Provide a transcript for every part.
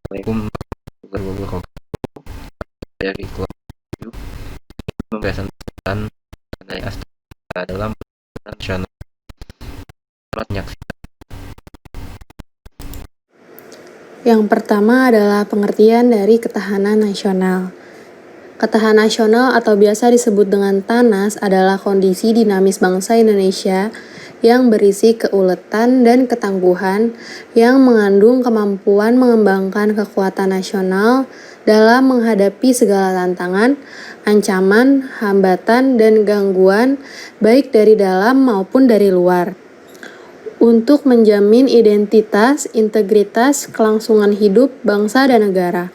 Assalamualaikum warahmatullahi wabarakatuh. Dari kelompok pembahasan tentang mengenai aspek dalam nasional. Selamat menyaksikan. Yang pertama adalah pengertian dari ketahanan nasional. Ketahanan nasional atau biasa disebut dengan TANAS adalah kondisi dinamis bangsa Indonesia yang berisi keuletan dan ketangguhan yang mengandung kemampuan mengembangkan kekuatan nasional dalam menghadapi segala tantangan, ancaman, hambatan, dan gangguan baik dari dalam maupun dari luar. Untuk menjamin identitas, integritas, kelangsungan hidup bangsa dan negara,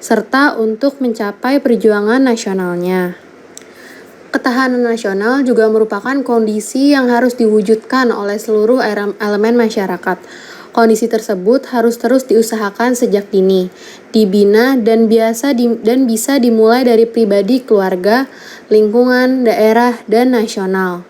serta untuk mencapai perjuangan nasionalnya. Ketahanan nasional juga merupakan kondisi yang harus diwujudkan oleh seluruh elemen masyarakat. Kondisi tersebut harus terus diusahakan sejak dini, dibina dan bisa dimulai dari pribadi, keluarga, lingkungan, daerah, dan nasional.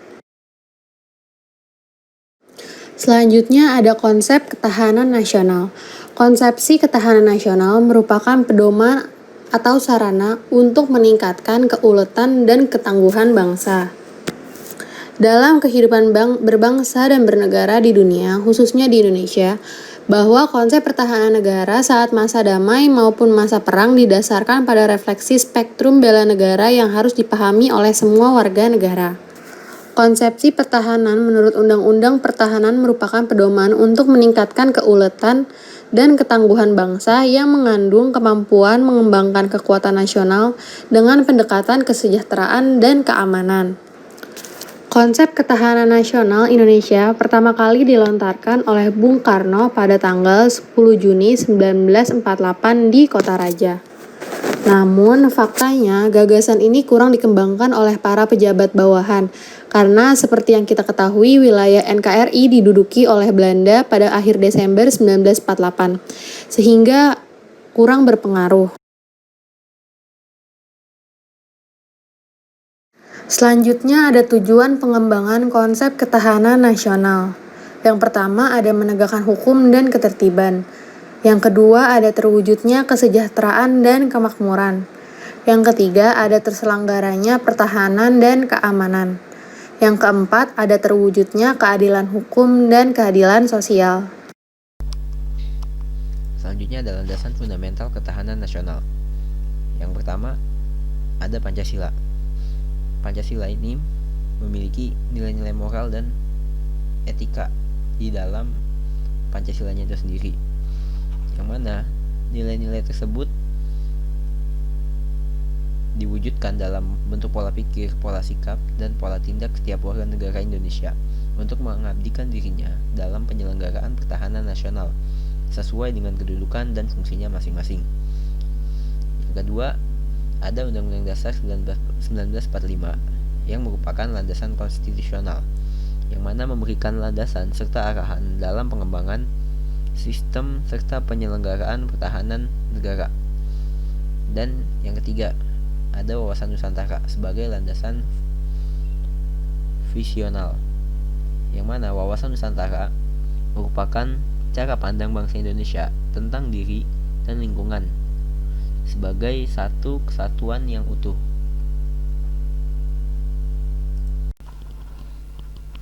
Selanjutnya ada konsep ketahanan nasional. Konsepsi ketahanan nasional merupakan pedoman atau sarana untuk meningkatkan keuletan dan ketangguhan bangsa. Dalam kehidupan berbangsa dan bernegara di dunia, khususnya di Indonesia, bahwa konsep pertahanan negara saat masa damai maupun masa perang didasarkan pada refleksi spektrum bela negara yang harus dipahami oleh semua warga negara. Konsepsi pertahanan menurut Undang-Undang Pertahanan merupakan pedoman untuk meningkatkan keuletan dan ketangguhan bangsa yang mengandung kemampuan mengembangkan kekuatan nasional dengan pendekatan kesejahteraan dan keamanan. Konsep ketahanan nasional Indonesia pertama kali dilontarkan oleh Bung Karno pada tanggal 10 Juni 1948 di Kota Raja. Namun, faktanya gagasan ini kurang dikembangkan oleh para pejabat bawahan karena seperti yang kita ketahui wilayah NKRI diduduki oleh Belanda pada akhir Desember 1948, sehingga kurang berpengaruh. Selanjutnya ada tujuan pengembangan konsep ketahanan nasional. Yang pertama ada menegakkan hukum dan ketertiban. Yang kedua ada terwujudnya kesejahteraan dan kemakmuran. Yang ketiga ada terselenggaranya pertahanan dan keamanan. Yang keempat ada terwujudnya keadilan hukum dan keadilan sosial. Selanjutnya adalah landasan fundamental ketahanan nasional. Yang pertama ada Pancasila. Pancasila ini memiliki nilai-nilai moral dan etika di dalam Pancasilanya itu sendiri, yang mana nilai-nilai tersebut diwujudkan dalam bentuk pola pikir, pola sikap, dan pola tindak setiap warga negara Indonesia untuk mengabdikan dirinya dalam penyelenggaraan pertahanan nasional sesuai dengan kedudukan dan fungsinya masing-masing. Yang kedua, ada Undang-Undang Dasar 1945 yang merupakan landasan konstitusional yang mana memberikan landasan serta arahan dalam pengembangan sistem serta penyelenggaraan pertahanan negara. Dan yang ketiga, ada wawasan Nusantara sebagai landasan visional, yang mana wawasan Nusantara merupakan cara pandang bangsa Indonesia tentang diri dan lingkungan sebagai satu kesatuan yang utuh.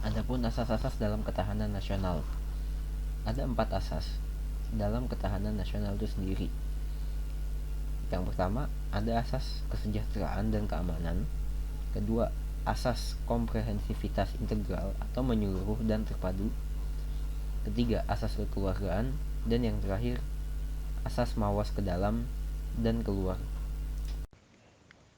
Adapun asas-asas dalam ketahanan nasional, ada 4 asas dalam ketahanan nasional itu sendiri. Yang pertama, ada asas kesejahteraan dan keamanan. Kedua, asas komprehensivitas integral atau menyeluruh dan terpadu. Ketiga, asas kekeluargaan. Dan yang terakhir, asas mawas ke dalam dan keluar.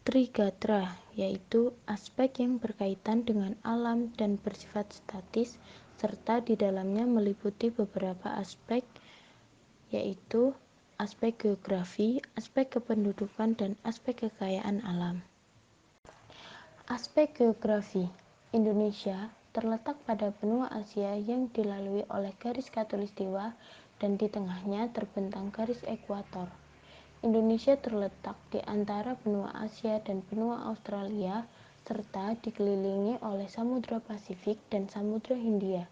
Trigatra, yaitu aspek yang berkaitan dengan alam dan bersifat statis, serta di dalamnya meliputi beberapa aspek, yaitu aspek geografi, aspek kependudukan, dan aspek kekayaan alam. Aspek geografi, Indonesia terletak pada benua Asia yang dilalui oleh garis khatulistiwa dan di tengahnya terbentang garis ekuator. Indonesia terletak di antara benua Asia dan benua Australia serta dikelilingi oleh Samudra Pasifik dan Samudra Hindia.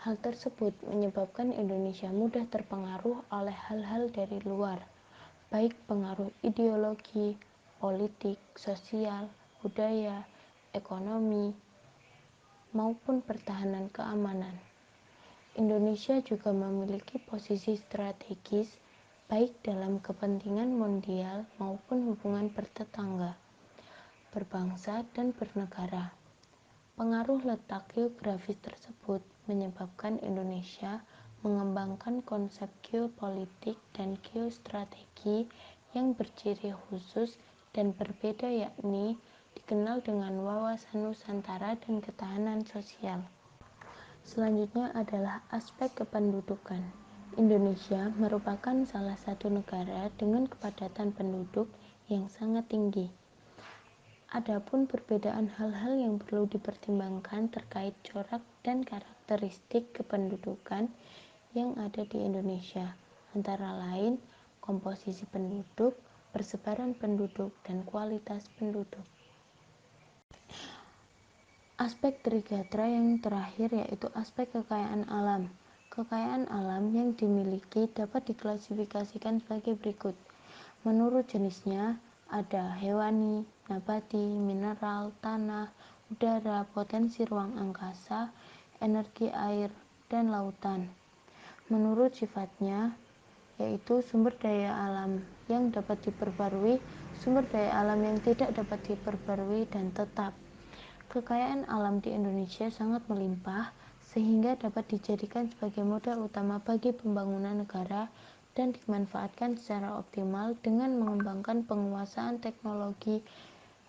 Hal tersebut menyebabkan Indonesia mudah terpengaruh oleh hal-hal dari luar, baik pengaruh ideologi, politik, sosial, budaya, ekonomi, maupun pertahanan keamanan. Indonesia juga memiliki posisi strategis baik dalam kepentingan mondial maupun hubungan bertetangga, berbangsa, dan bernegara. Pengaruh letak geografis tersebut menyebabkan Indonesia mengembangkan konsep geopolitik dan geostrategi yang berciri khusus dan berbeda, yakni dikenal dengan wawasan Nusantara dan ketahanan sosial. Selanjutnya adalah aspek kependudukan. Indonesia merupakan salah satu negara dengan kepadatan penduduk yang sangat tinggi. Adapun perbedaan hal-hal yang perlu dipertimbangkan terkait corak dan karakteristik kependudukan yang ada di Indonesia, antara lain komposisi penduduk, persebaran penduduk, dan kualitas penduduk. Aspek trigatra yang terakhir yaitu aspek kekayaan alam. Kekayaan alam yang dimiliki dapat diklasifikasikan sebagai berikut. Menurut jenisnya, ada hewani, nabati, mineral, tanah, udara, potensi ruang angkasa, energi air, dan lautan. Menurut sifatnya, yaitu sumber daya alam yang dapat diperbarui, sumber daya alam yang tidak dapat diperbarui, dan tetap. Kekayaan alam di Indonesia sangat melimpah, sehingga dapat dijadikan sebagai modal utama bagi pembangunan negara dan dimanfaatkan secara optimal dengan mengembangkan penguasaan teknologi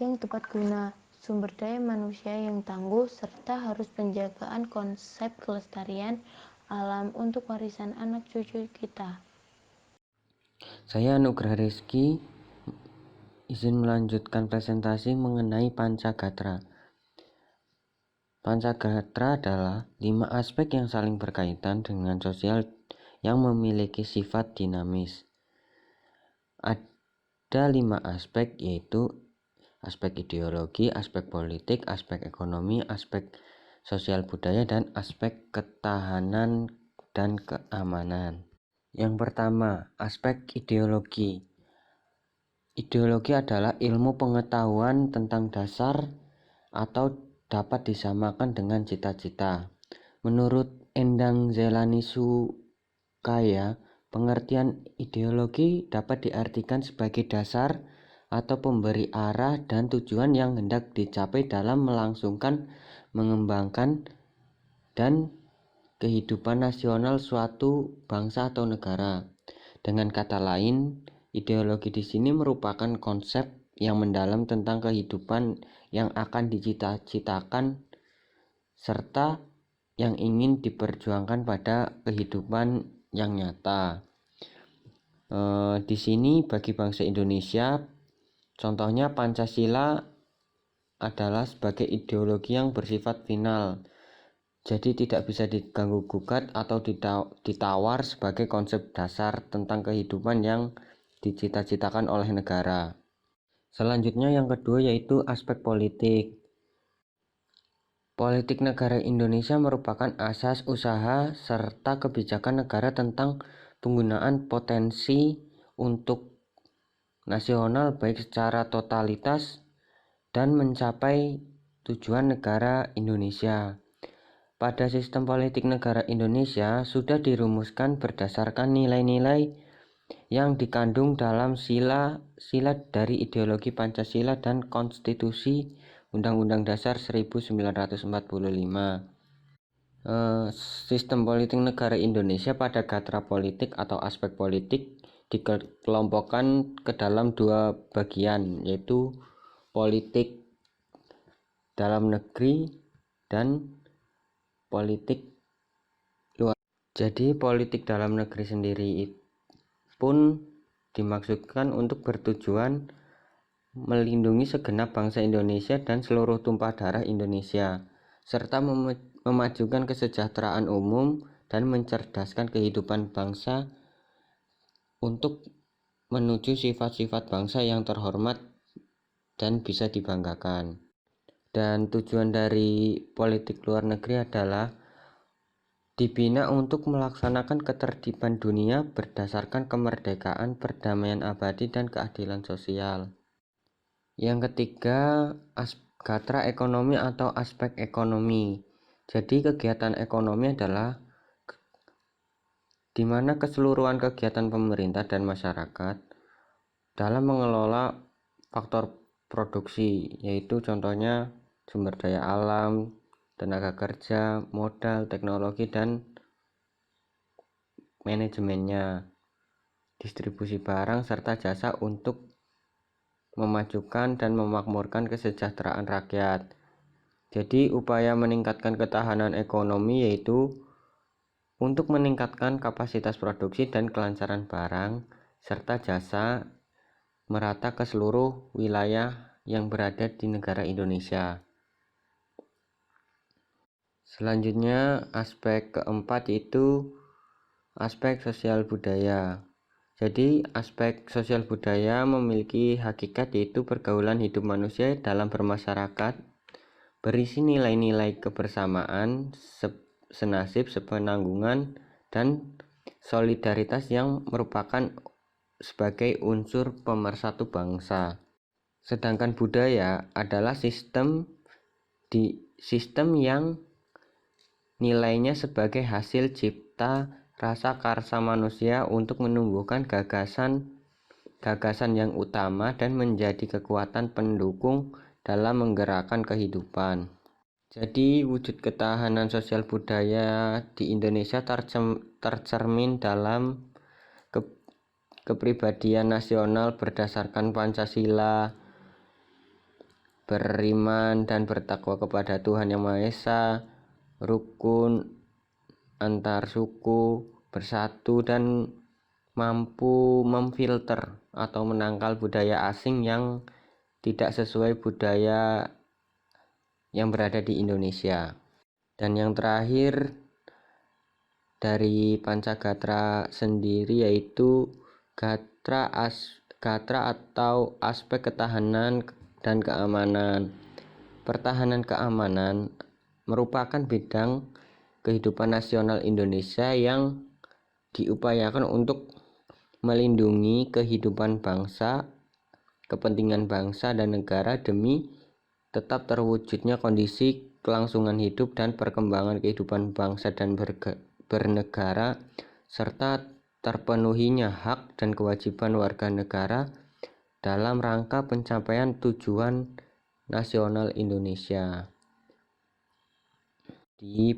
yang tepat guna, sumber daya manusia yang tangguh, serta harus penjagaan konsep kelestarian alam untuk warisan anak cucu kita. Saya Nugraha Rizky, izin melanjutkan presentasi mengenai Pancagatra. Pancagatra adalah 5 aspek yang saling berkaitan dengan sosial yang memiliki sifat dinamis. Ada 5 aspek, yaitu aspek ideologi, aspek politik, aspek ekonomi, aspek sosial budaya, dan aspek ketahanan dan keamanan. Yang pertama, aspek ideologi. Ideologi adalah ilmu pengetahuan tentang dasar atau dapat disamakan dengan cita-cita. Menurut Endang Zelani Sukaya, pengertian ideologi dapat diartikan sebagai dasar atau pemberi arah dan tujuan yang hendak dicapai dalam melangsungkan, mengembangkan, dan kehidupan nasional suatu bangsa atau negara. Dengan kata lain, ideologi di sini merupakan konsep yang mendalam tentang kehidupan yang akan dicita-citakan serta yang ingin diperjuangkan pada kehidupan yang nyata. Di sini bagi bangsa Indonesia, contohnya Pancasila adalah sebagai ideologi yang bersifat final. Jadi tidak bisa diganggu gugat atau ditawar sebagai konsep dasar tentang kehidupan yang dicita-citakan oleh negara. Selanjutnya yang kedua yaitu aspek politik. Politik negara Indonesia merupakan asas usaha serta kebijakan negara tentang penggunaan potensi untuk nasional baik secara totalitas dan mencapai tujuan negara Indonesia. Pada sistem politik negara Indonesia sudah dirumuskan berdasarkan nilai-nilai yang dikandung dalam sila dari ideologi Pancasila dan Konstitusi Undang-Undang Dasar 1945. Sistem politik negara Indonesia pada gatra politik atau aspek politik dikelompokkan ke dalam 2 bagian, yaitu politik dalam negeri dan politik luar. Jadi politik dalam negeri sendiri pun dimaksudkan untuk bertujuan melindungi segenap bangsa Indonesia dan seluruh tumpah darah Indonesia, serta memajukan kesejahteraan umum dan mencerdaskan kehidupan bangsa untuk menuju sifat-sifat bangsa yang terhormat dan bisa dibanggakan. Dan tujuan dari politik luar negeri adalah dibina untuk melaksanakan ketertiban dunia berdasarkan kemerdekaan, perdamaian abadi, dan keadilan sosial. Yang ketiga, gatra ekonomi atau aspek ekonomi. Jadi kegiatan ekonomi adalah di mana keseluruhan kegiatan pemerintah dan masyarakat dalam mengelola faktor produksi, yaitu contohnya sumber daya alam, tenaga kerja, modal, teknologi, dan manajemennya, distribusi barang serta jasa untuk memajukan dan memakmurkan kesejahteraan rakyat. Jadi upaya meningkatkan ketahanan ekonomi yaitu untuk meningkatkan kapasitas produksi dan kelancaran barang serta jasa merata ke seluruh wilayah yang berada di negara Indonesia. Selanjutnya, aspek keempat yaitu aspek sosial budaya. Jadi, aspek sosial budaya memiliki hakikat yaitu pergaulan hidup manusia dalam bermasyarakat, berisi nilai-nilai kebersamaan, senasib, sepenanggungan, dan solidaritas yang merupakan sebagai unsur pemersatu bangsa. Sedangkan budaya adalah sistem yang nilainya sebagai hasil cipta rasa karsa manusia untuk menumbuhkan gagasan yang utama dan menjadi kekuatan pendukung dalam menggerakkan kehidupan. Jadi wujud ketahanan sosial budaya di Indonesia tercermin dalam kepribadian nasional berdasarkan Pancasila, beriman dan bertakwa kepada Tuhan Yang Maha Esa, rukun antar suku, bersatu, dan mampu memfilter atau menangkal budaya asing yang tidak sesuai budaya yang berada di Indonesia. Dan yang terakhir dari Pancagatra sendiri yaitu gatra atau aspek ketahanan dan keamanan. Pertahanan keamanan merupakan bidang kehidupan nasional Indonesia yang diupayakan untuk melindungi kehidupan bangsa, kepentingan bangsa dan negara demi tetap terwujudnya kondisi kelangsungan hidup dan perkembangan kehidupan bangsa dan bernegara, serta terpenuhinya hak dan kewajiban warga negara dalam rangka pencapaian tujuan nasional Indonesia. Di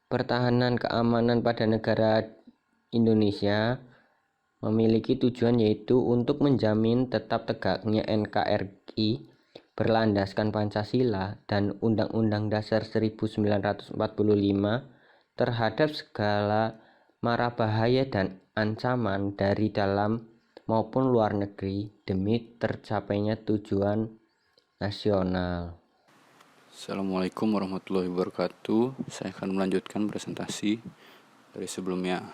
pertahanan keamanan pada negara Indonesia memiliki tujuan yaitu untuk menjamin tetap tegaknya NKRI berlandaskan Pancasila dan Undang-Undang Dasar 1945 terhadap segala mara bahaya dan ancaman dari dalam maupun luar negeri demi tercapainya tujuan nasional. Assalamualaikum warahmatullahi wabarakatuh. Saya akan melanjutkan presentasi dari sebelumnya.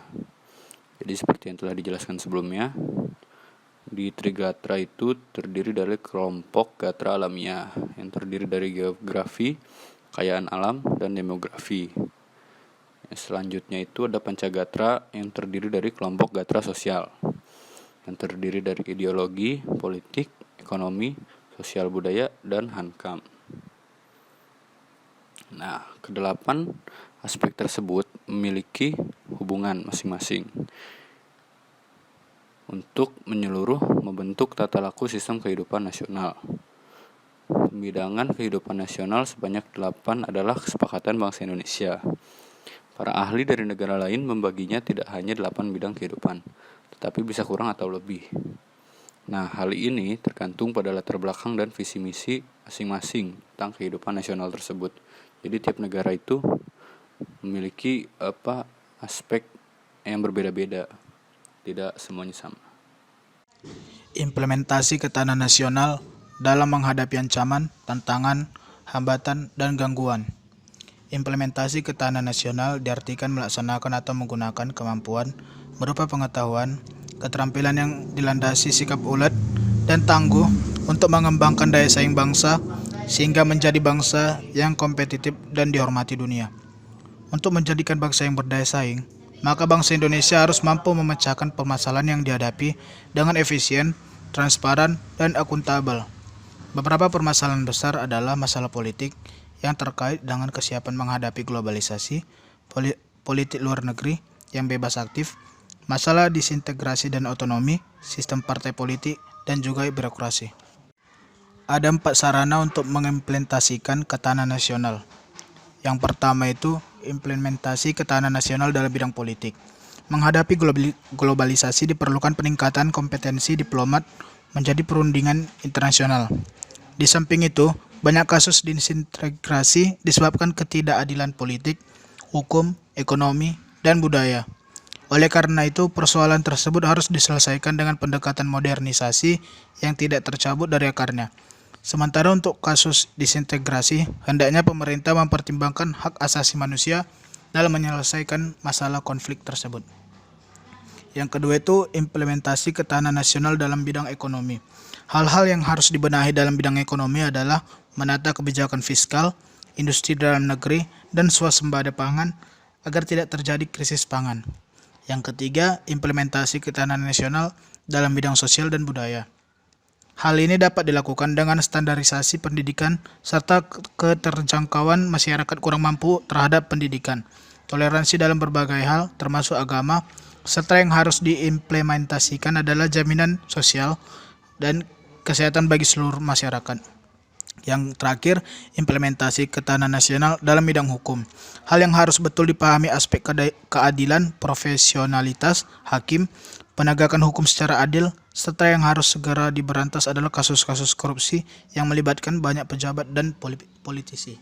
Jadi seperti yang telah dijelaskan sebelumnya, di Trigatra itu terdiri dari kelompok gatra alamiah yang terdiri dari geografi, kekayaan alam, dan demografi. Selanjutnya itu ada Pancagatra yang terdiri dari kelompok gatra sosial yang terdiri dari ideologi, politik, ekonomi, sosial budaya, dan hankam. Nah, kedelapan aspek tersebut memiliki hubungan masing-masing untuk menyeluruh membentuk tata laku sistem kehidupan nasional. Pembidangan kehidupan nasional sebanyak 8 adalah kesepakatan bangsa Indonesia. Para ahli dari negara lain membaginya tidak hanya 8 bidang kehidupan, tetapi bisa kurang atau lebih. Nah, hal ini tergantung pada latar belakang dan visi misi masing-masing tentang kehidupan nasional tersebut. Jadi tiap negara itu memiliki aspek yang berbeda-beda, tidak semuanya sama. Implementasi ketahanan nasional dalam menghadapi ancaman, tantangan, hambatan, dan gangguan. Implementasi ketahanan nasional diartikan melaksanakan atau menggunakan kemampuan berupa pengetahuan, keterampilan yang dilandasi sikap ulet dan tangguh untuk mengembangkan daya saing bangsa sehingga menjadi bangsa yang kompetitif dan dihormati dunia. Untuk menjadikan bangsa yang berdaya saing, maka bangsa Indonesia harus mampu memecahkan permasalahan yang dihadapi dengan efisien, transparan, dan akuntabel. Beberapa permasalahan besar adalah masalah politik yang terkait dengan kesiapan menghadapi globalisasi, politik luar negeri yang bebas aktif, masalah disintegrasi dan otonomi, sistem partai politik, dan juga birokrasi. Ada 4 sarana untuk mengimplementasikan ketahanan nasional. Yang pertama itu implementasi ketahanan nasional dalam bidang politik. Menghadapi globalisasi diperlukan peningkatan kompetensi diplomat menjadi perundingan internasional. Di samping itu, banyak kasus disintegrasi disebabkan ketidakadilan politik, hukum, ekonomi, dan budaya. Oleh karena itu, persoalan tersebut harus diselesaikan dengan pendekatan modernisasi yang tidak tercabut dari akarnya. Sementara untuk kasus disintegrasi, hendaknya pemerintah mempertimbangkan hak asasi manusia dalam menyelesaikan masalah konflik tersebut. Yang kedua itu implementasi ketahanan nasional dalam bidang ekonomi. Hal-hal yang harus dibenahi dalam bidang ekonomi adalah menata kebijakan fiskal, industri dalam negeri, dan swasembada pangan agar tidak terjadi krisis pangan. Yang ketiga, implementasi ketahanan nasional dalam bidang sosial dan budaya. Hal ini dapat dilakukan dengan standarisasi pendidikan serta keterjangkauan masyarakat kurang mampu terhadap pendidikan, toleransi dalam berbagai hal termasuk agama, serta yang harus diimplementasikan adalah jaminan sosial dan kesehatan bagi seluruh masyarakat. Yang terakhir, implementasi ketahanan nasional dalam bidang hukum. Hal yang harus betul dipahami aspek keadilan, profesionalitas hakim, penegakan hukum secara adil, serta yang harus segera diberantas adalah kasus-kasus korupsi yang melibatkan banyak pejabat dan politisi.